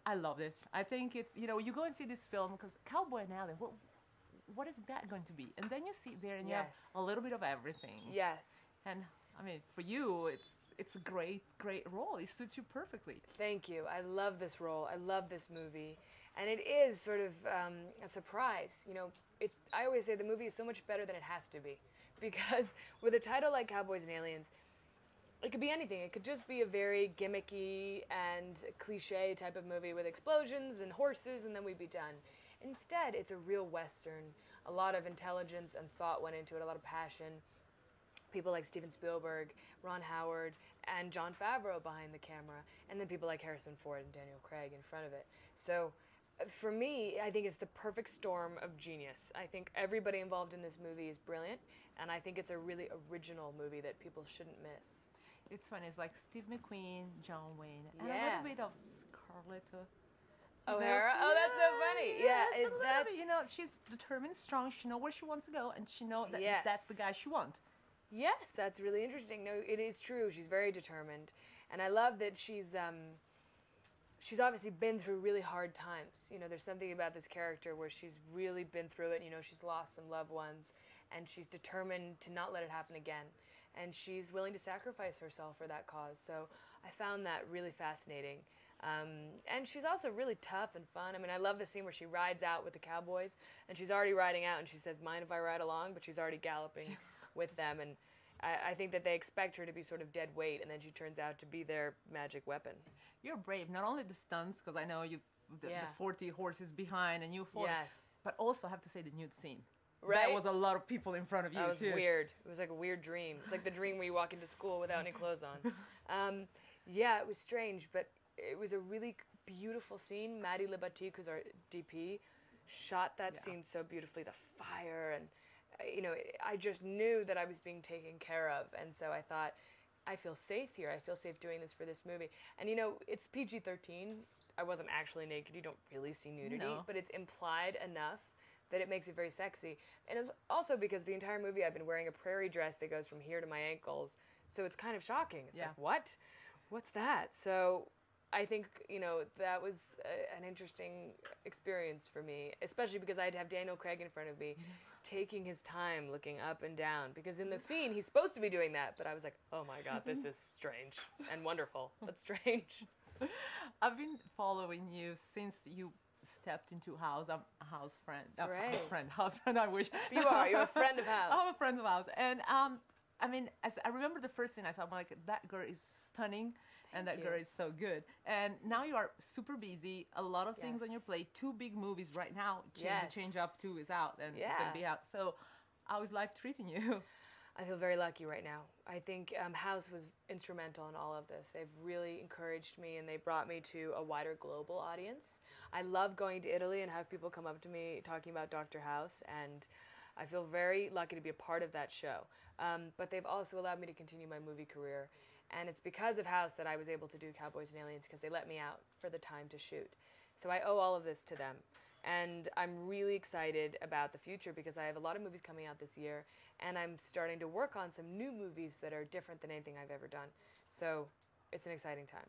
I love this. I think it's, you know, you go and see this film because Cowboy and Alien, what is that going to be? And then you sit there and you have Yes. a little bit of everything. Yes. And I mean, for you, it's a great role. It suits you perfectly. Thank you. I love this role. I love this movie. And it is sort of a surprise. You know, I always say the movie is so much better than it has to be. Because with a title like Cowboys and Aliens, it could be anything. It could just be a very gimmicky and cliche type of movie with explosions and horses, and then we'd be done. Instead, it's a real Western. A lot of intelligence and thought went into it, a lot of passion. People like Steven Spielberg, Ron Howard, and Jon Favreau behind the camera, and then people like Harrison Ford and Daniel Craig in front of it. So for me, I think it's the perfect storm of genius. I think everybody involved in this movie is brilliant, and I think it's a really original movie that people shouldn't miss. It's funny. It's like Steve McQueen, John Wayne, and a Yeah. little bit of Scarlett O'Hara? Oh, that's so funny. Yeah, it's a little bit. You know, she's determined, strong. She knows where she wants to go, and she knows that Yes. that's the guy she wants. Yes, that's really interesting. No, it is true. She's very determined, and I love that she's obviously been through really hard times. You know, there's something about this character where she's really been through it. You know, she's lost some loved ones, and she's determined to not let it happen again, and she's willing to sacrifice herself for that cause. So I found that really fascinating. And she's also really tough and fun. I mean, I love the scene where she rides out with the cowboys, and she's already riding out, and she says, "Mind if I ride along?" But she's already galloping with them, and I think that they expect her to be sort of dead weight, and then she turns out to be their magic weapon. You're brave. Not only the stunts, because I know the 40 horses behind, and you fought, Yes. but also I have to say the nude scene. Right? That was a lot of people in front of you, That was too. weird. It was like a weird dream. It's like the dream where you walk into school without any clothes on. Yeah, it was strange, but it was a really beautiful scene. Maddie Libatique, who's our DP, shot that scene so beautifully. The fire, and you know, I just knew that I was being taken care of, and so I thought, I feel safe here. I feel safe doing this for this movie. And you know, it's PG-13. I wasn't actually naked. You don't really see nudity, No. but it's implied enough that it makes it very sexy. And it's also because the entire movie I've been wearing a prairie dress that goes from here to my ankles, so it's kind of shocking. It's like, what? What's that? So I think, you know, that was an interesting experience for me, especially because I had to have Daniel Craig in front of me taking his time looking up and down, because in the scene he's supposed to be doing that, but I was like, oh my God, this is strange and wonderful, but strange. I've been following you since you stepped into House. I'm a house friend. Right. House friend, I wish. You are. You're a friend of House. I'm a friend of House. And I mean, as I remember the first thing I saw, I'm like, that girl is stunning. And that Thank girl you. is so good. And now you are super busy, a lot of things on your Yes. plate, 2 big movies right now. Yes. The Change Up 2 is out, and it's Yeah. going to be out. So how is life treating you? I feel very lucky right now. I think House was instrumental in all of this. They've really encouraged me, and they brought me to a wider global audience. I love going to Italy and have people come up to me talking about Dr. House, and I feel very lucky to be a part of that show. But they've also allowed me to continue my movie career. And it's because of House that I was able to do Cowboys and Aliens, because they let me out for the time to shoot. So I owe all of this to them. And I'm really excited about the future, because I have a lot of movies coming out this year, and I'm starting to work on some new movies that are different than anything I've ever done. So it's an exciting time.